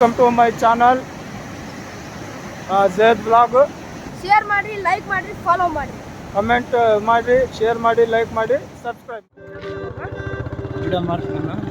Welcome to my channel, Zaid Vlog. Share ಮಾಡಿ, like ಮಾಡಿ, follow ಮಾಡಿ, comment ಮಾಡಿ, share ಮಾಡಿ, like ಮಾಡಿ, subscribe. ವಿಡಿಯೋ ಮಾಡ್ತೀನಿ ನಾನು.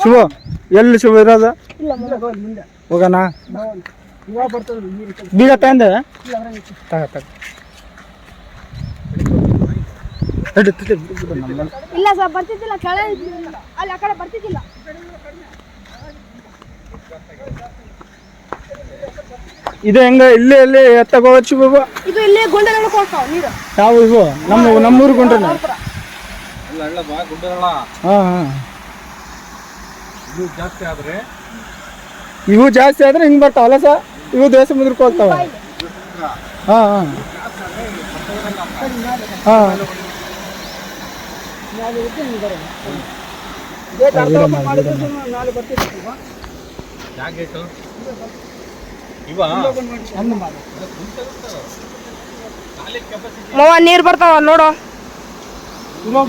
ಶುಭ ಎಲ್ಲಿ ಶುಭ ಇರೋದು ಹೋಗೋಣ ಬೀಗ ತಂದೆ ಇಲ್ಲ ಸರ್ ಬರ್ತಿದ್ದಿಲ್ಲ, ಅಲ್ಲಿ ಆ ಕಡೆ ಬರ್ತಿದ್ದಿಲ್ಲ. ಇದು ಹೆಂಗ ಇಲ್ಲಿ ಎಲ್ಲಿ ಎತ್ತಗೋవచ్చు ಬಾಬಾ? ಇದು ಇಲ್ಲಿ ಗುಂಡ ಹೋಗ್ತಾವ ನೀರು. ಯಾವ ಇವು ನಮ್ಮೂರು ಗುಂಡ್ರ? ಇವು ಜಾಸ್ತಿ ಆದ್ರೆ ಹಿಂಗ್ ಬರ್ತಾವಲ್ಲ ಸರ್, ಇವು ದೇಶ ಮುದ್ರಕ್ಕೆ ಹೋಗ್ತಾವ. ಹಾ ಹಾ ಹಾ ನೀರ್ ಬರ್ತಾವ ನೋಡು.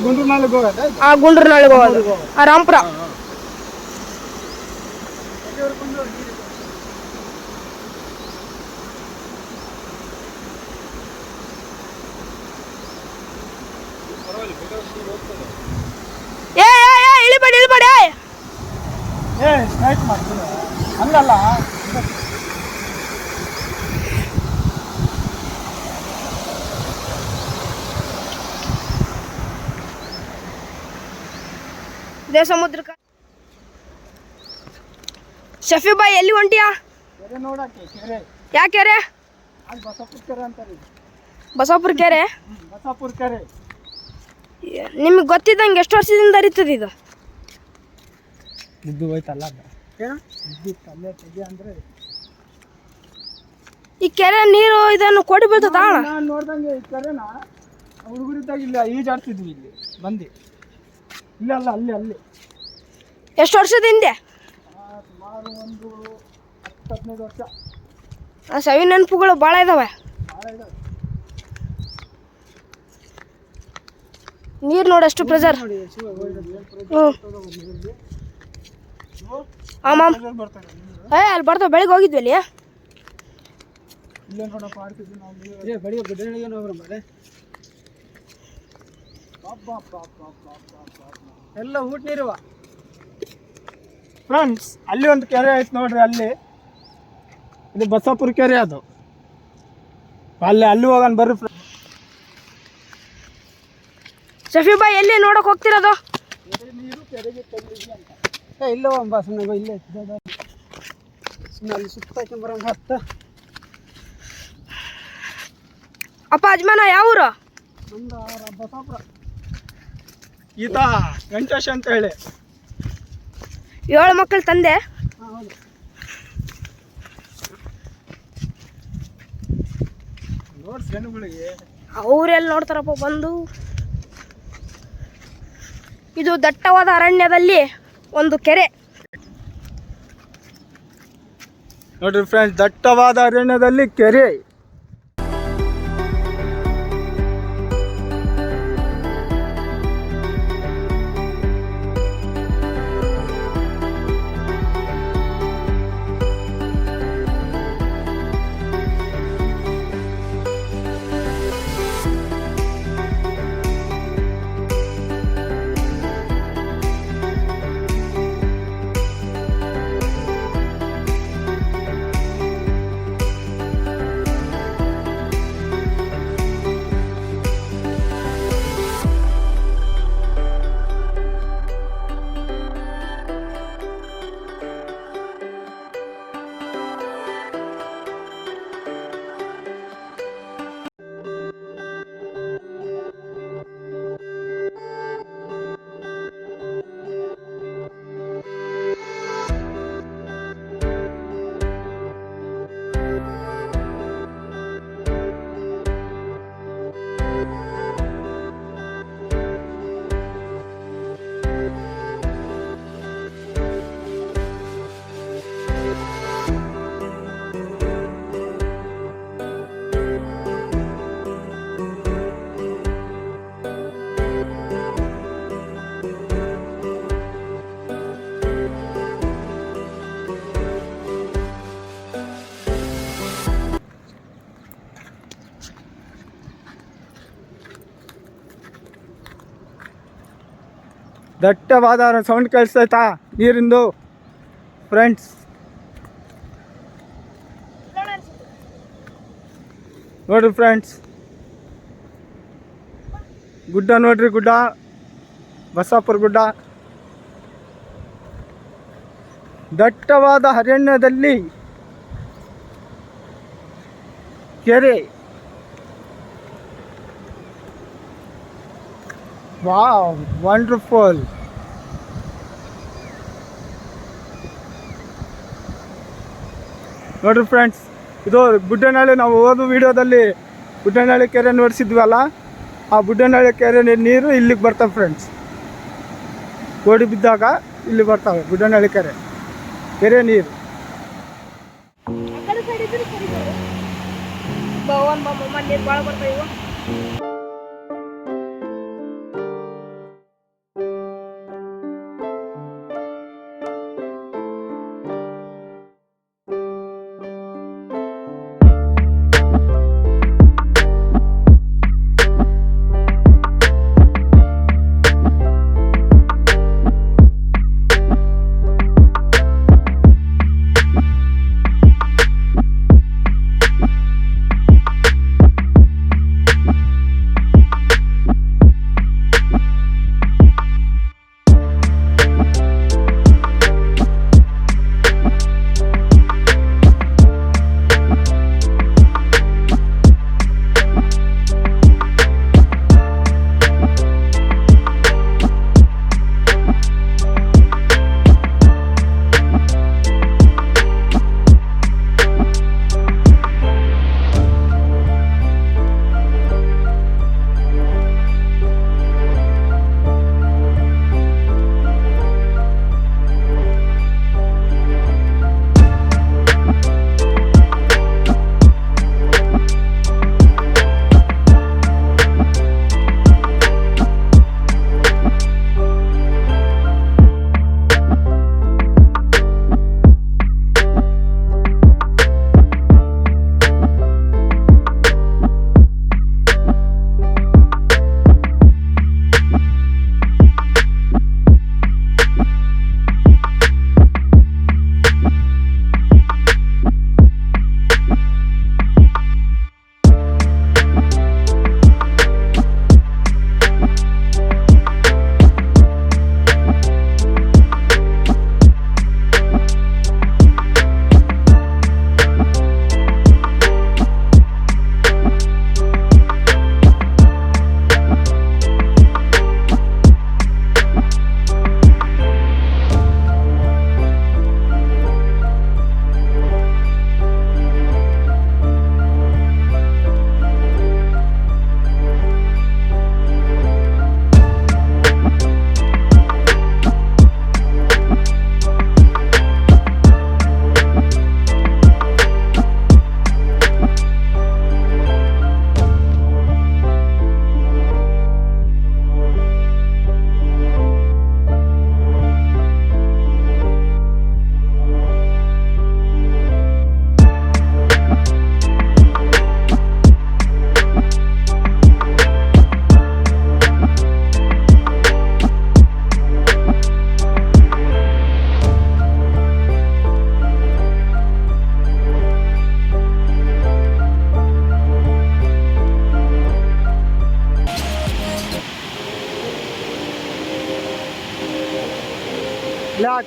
ಗುಂಡ್ರ ನಾಳಿಗೆ ಹೋಗೋದು, ಆ ಗುಂಡ್ರ ನಾಳಿಗೆ ಹೋಗೋದು, ಆ ರಾಂಪುರ. ಇಳಿಬೇಡಿ ಹಂಗಲ್ಲ. ಇದೇ ಸಮುದ್ರಕ್ಕೆ. ಶಫಿ ಬಾಯ್ ಎಲ್ಲಿ ಹೊಂಟಿಯಾ? ಯಾಕೆ ಕೆರೆ? ಬಸಾಪುರ ಕೆರೆ. ಬಸಾಪುರ ಕೆರೆ ನಿಮಗೆ ಗೊತ್ತಿದ್ದಂಗೆ ಎಷ್ಟು ವರ್ಷದಿಂದ ಹರಿತದೆ ಇದು? ಇದ್ದು ಹೋಯ್ತಲ್ಲ ಈ ಕೆರೆ ನೀರು ಇದನ್ನು ಕೋಡಿ ಬೀಳ್ತದ? ನಾನು ನೋಡ್ದಂಗೆ ಈ ಕೆರೆನ ಹುಡುಗರಿದ್ದಾಗ ಇಲ್ಲಿ ಈಜಾಡ್ತಿದ್ವಿ, ಇಲ್ಲಿ ಬಂದು ಇಲ್ಲ ಅಲ್ಲ ಅಲ್ಲಿ ಎಷ್ಟು ವರ್ಷದ ಹಿಂದೆ? ಸುಮಾರು ಒಂದು 10-15 ವರ್ಷ. ಸವಿ ನೆನಪುಗಳು ಭಾಳ ಇದಾವೆ. ನೀರು ನೋಡಿ ಎಷ್ಟು ಪ್ರೆಜರ್. ಆಮಾಮ್ ಅಲ್ಲಿ ಬರ್ತಾವ. ಬೆಳಿಗ್ಗೆ ಹೋಗಿದ್ವಿ ಅಲ್ಲಿ. ಎಲ್ಲ ಊಟ ನೀರುವ ಫ್ರೆಂಡ್ಸ್. ಅಲ್ಲಿ ಒಂದು ಕೆರೆ ಐತೆ ನೋಡ್ರಿ, ಅಲ್ಲಿ ಇದು ಬಸಾಪುರ ಕೆರೆ. ಅದು ಅಲ್ಲಿ ಹೋಗೋಣ ಬರ್ರಿ. ಶಫಿ ಬಾಯ್ ಎಲ್ಲಿ ನೋಡಕ್ ಹೋಗ್ತಿರೋದು? ಇಲ್ಲ ಸುಮ್ಮನೆ ಇಲ್ಲೇ ಸುಮ್ಮನೆ ಅಲ್ಲಿ ಸುತ್ತಾಕೊಂಬರಂಗ ಹತ್ತ. ಅಪ್ಪ ಅಜ್ಮಾನ ಯಾವೂರು? ನಮ್ದು ಬಸಾಪುರ. ಈತ ವೆಂಕಟೇಶ್ ಅಂತ ಹೇಳಿ 7 ಮಕ್ಕಳು ತಂದೆ. ಹೌದು. ನೋಡಿ ಜನಗಳಿಗೆ ಅವರೆಲ್ಲಿ ನೋಡ್ತಾರಪ್ಪ ಬಂದು. ಇದು ದಟ್ಟವಾದ ಅರಣ್ಯದಲ್ಲಿ ಒಂದು ಕೆರೆ. ನೋಡ್ರಿ ಫ್ರೆಂಡ್ಸ್, ದಟ್ಟವಾದ ಅರಣ್ಯದಲ್ಲಿ ಕೆರೆ. ದಟ್ಟವಾದ ಸೌಂಡ್ ಕೇಳಿಸ್ತೈತಾ ನೀರಿಂದು ಫ್ರೆಂಡ್ಸ್. ನೋಡ್ರಿ ಫ್ರೆಂಡ್ಸ್, ಗುಡ್ಡ ನೋಡ್ರಿ, ಗುಡ್ಡ ಬಸಾಪುರ ಗುಡ್ಡ. ದಟ್ಟವಾದ ಅರಣ್ಯದಲ್ಲಿ ಕೆರೆ. Wow, wonderful. ನೋಡ್ರಿ ಫ್ರೆಂಡ್ಸ್, ಇದು ಬುಡ್ಡನಹಳ್ಳಿ. ನಾವು ಹೋದ ವಿಡಿಯೋದಲ್ಲಿ ಬುಡ್ಡನಹಳ್ಳಿ ಕೆರೆ ನೋಡಿಸಿದ್ವಲ್ಲ, ಆ ಬುಡ್ಡನಹಳ್ಳಿ ಕೆರೆ ನೀರು ಇಲ್ಲಿಗೆ ಬರ್ತಾವೆ ಫ್ರೆಂಡ್ಸ್. ಗೋಡಿ ಬಿದ್ದಾಗ ಇಲ್ಲಿ ಬರ್ತಾವೆ ಬುಡ್ಡನಹಳ್ಳಿ ಕೆರೆ ನೀರು. ನೀರು ಭಾಳ ಬರ್ತಾವ.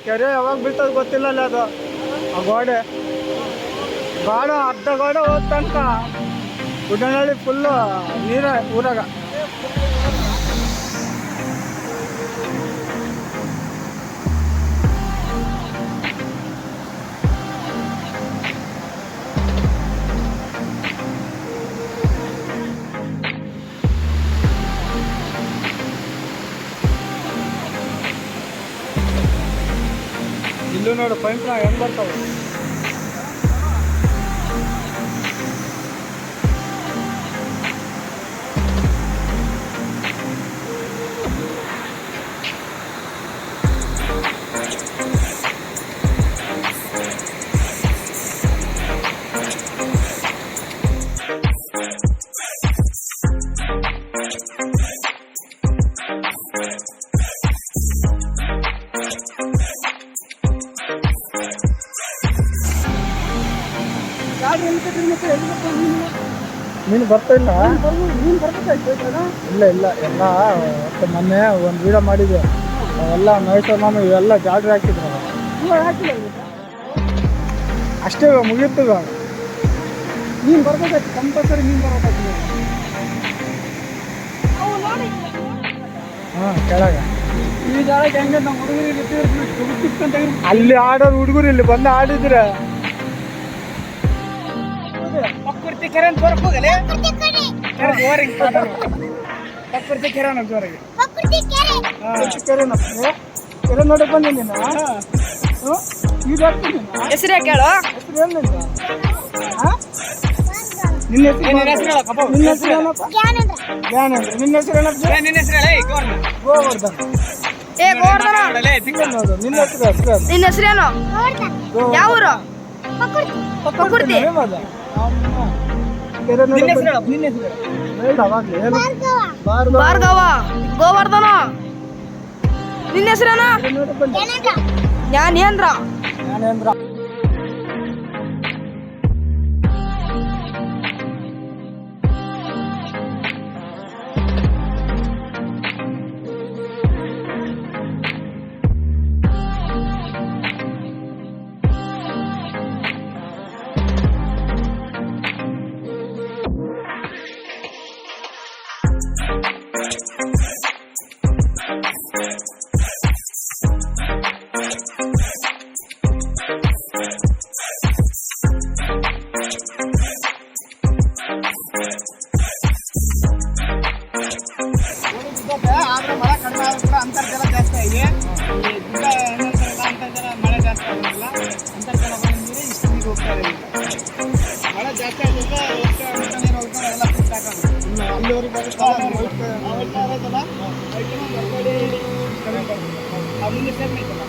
ಕೆರೆ ಯಾವಾಗ ಬೀಳ್ತದ ಗೊತ್ತಿಲ್ಲ ಅಲ್ಲಿ ಅದು ಆ ಗೋಡೆ ಅರ್ಧ ಗೋಡೆ ಹೋದ ತನಕ ಗುಡ್ಡನಹಳ್ಳಿ ಫುಲ್ಲು ನೀರ ಊರಾಗ. ಇಲ್ಲೂ ನೋಡು ಪೈಪ್ ಹೆಂಗ್ ಬರ್ತಾವೆ. ಮೀನು ಬರ್ತಾ ಇಲ್ಲ. ಇಲ್ಲ ಇಲ್ಲ ಎಲ್ಲ ಮತ್ತೆ ಮೊನ್ನೆ ಒಂದು ವಿಡಿಯೋ ಮಾಡಿದ್ವಿ, ಅವೆಲ್ಲ ಮಹೇಶ್ವರ ಮಾಮ ಇವೆಲ್ಲ ಜಾಡ್ರಿ ಹಾಕಿದ್ರು. ಅಷ್ಟೇ ಮುಗಿತು. ನೀನು ಬರ್ಬೇಕಾಯ್ತು ಕಂಪಲ್ಸರಿ, ನೀನು ಬರ್ಬೇಕಾಯ್ತು. ಹಾಂ ಕೆಳಗ ಈ ಜಾಗಕ್ಕೆ ಹೆಂಗೆ ನಮ್ಮ ಹುಡುಗರಿಗೆ ಅಲ್ಲಿ ಆಡೋರು ಹುಡುಗರು ಇಲ್ಲಿ ಬಂದು ಆಡಿದ್ರೆ ಪಕ್ಕುರ್ತಿ ಕೆರೆ ಅಂತ ಹೊರಗೆ ಹೋಗಲೇ ಕೆರೆ ಜೋರಿಗೆ ಪಕ್ಕುರ್ತಿ ಕೆರೆ ನಮ್ಮ ಜೋರಿಗೆ ಕೆರೆ ನೋಡಕ್ ಬಂದೆ ನೀನು. ಈಗ ಹೆಸರೇ ಕೇಳು. ಹೆಸರು ಏನಿಲ್ಲ. ನಿನ್ನ ಹೆಸರು ನಿನ್ನ ಹೆಸರು ಏನಪ್ಪ? ಜ್ಞಾನೇಂದ್ರ. ನಿನ್ನ ಹೆಸರು ಏನಪ್ಪ? ನಿನ್ನ ಹೆಸರು ಗೋವರ್ಧನ್. ಏ ಗೋವರ್ಧನ. ನೋಡು ನಿನ್ನ ಹೆಸರು ಹೆಸರು ನಿನ್ನ ಹೆಸರೇನು? ಯಾವ ಊರು? ಪಕ್ಕುರ್ತಿ. ಭಾರ್ಗವ. ಗೋವರ್ಧನ. ನಿನ್ನ ಹೆಸರೇನು? ಜ್ಞಾನೇಂದ್ರ. ಜ್ಞಾನೇಂದ್ರ. ಆದ್ರೆ ಮಳೆ ಕಡಿಮೆ ಆದ್ರೂ ಕೂಡ ಅಂತರ್ಜಲ ಜಾಸ್ತಿ ಆಗಿ ಗುಡ್ಡ ಏನಂತಾರಲ್ಲ ಅಂತರ್ಜಲ ಮಳೆ ಜಾಸ್ತಿ ಆಗೋದಿಲ್ಲ. ಅಂತರ್ಜಲ ಬಂದಿದ್ರೆ ಇಷ್ಟು ನೀರು ಹೋಗ್ತಾರೆ. ಮಳೆ ಜಾಸ್ತಿ ಆಗಿದ್ರೆ ನೀರು ಹೋಗ್ತಾರೆ, ಎಲ್ಲ ಫುಟ್ ಹಾಕೋದು. ಅಲ್ಲಿವರೆಗೆ ಆಗೋದಲ್ಲ ಆ ಮುಂದೆ ಸೇರ್ನ ಐತಲ್ಲ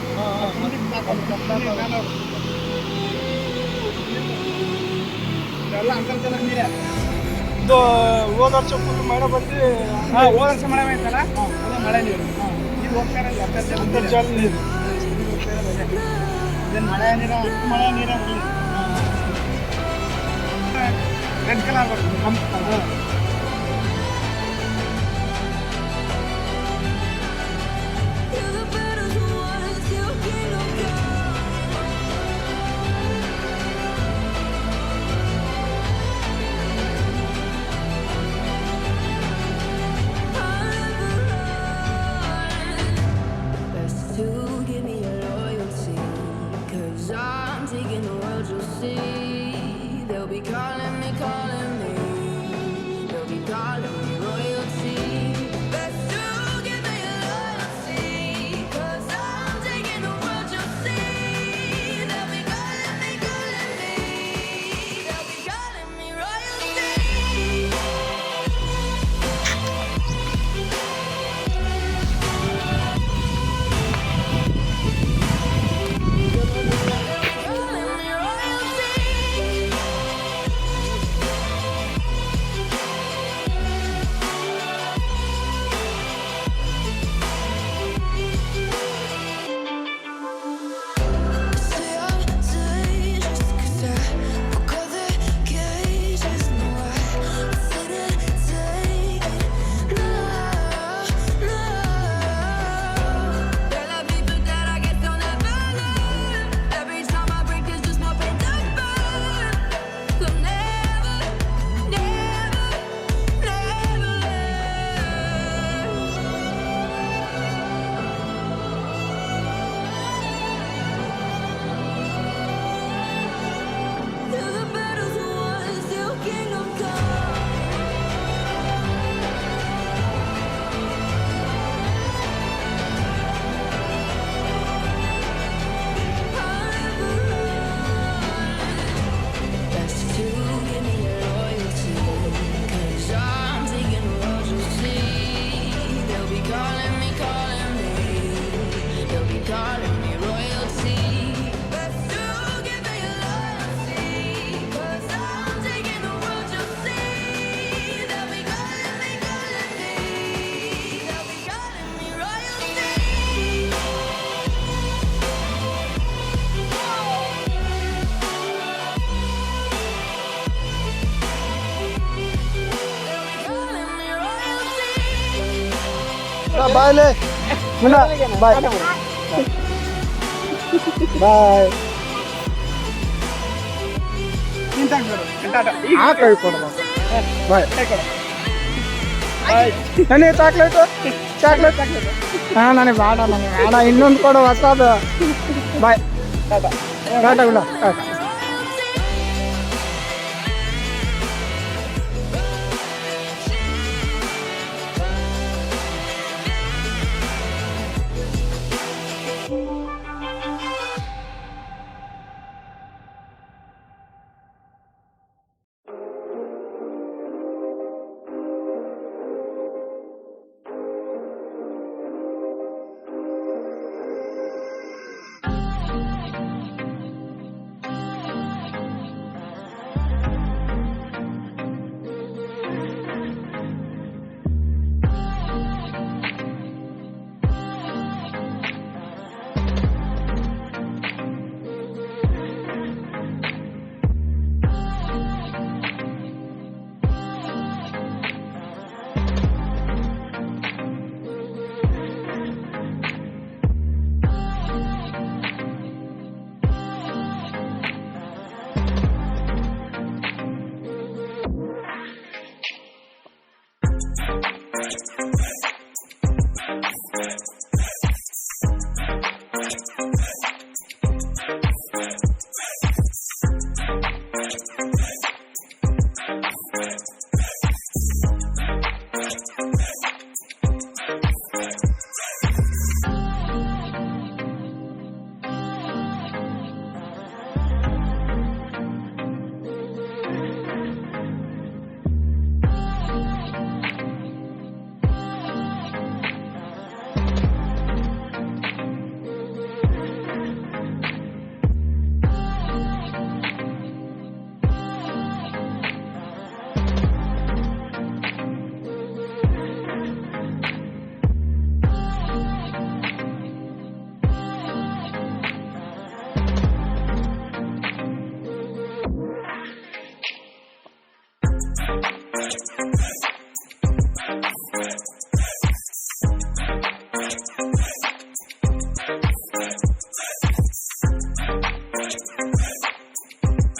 ಮುಂದಕ್ಕೆ ಹಾಕೋದು. ಎಲ್ಲ ಅಂತರ್ಜಲ ನೀರೇ. ಇದು ಹೋದ ವರ್ಷ ಫುಲ್ ಮಳೆ ಬಂದು ಹೋದ ವರ್ಷ ಮಳೆ ಬಂತಲ್ಲ, ಅದು ಮಳೆ ನೀರು. ಇದು ಹೋಗ್ತಾರಲ್ಲ ಅಂತರ್ಜಲ ನೀರು. ಇದೇನು ಮಳೆ ನೀರು, ಅಷ್ಟು ಮಳೆ ನೀರೇ ಬರಲಿ. ರೆಡ್ ಕಲರ್ ಬರ್ತದೆ ಕಂಪು. ಬಾಯ್ಲೆ ಮುನ್ನ ಬಾಯ್ ಬಾಯ್ ಕೈ ಕೊಡ ಬಾಯ್ ನನಗೆ ಚಾಕ್ಲೇಟ್ ಹಾಂ ನನಗೆ ಬೇಡ ಇನ್ನೊಂದು ಕೊಡು ಹೊಸದು ಬಾಯ್ ಟಾಟಾ ಗುಡ ಟಾಟಾ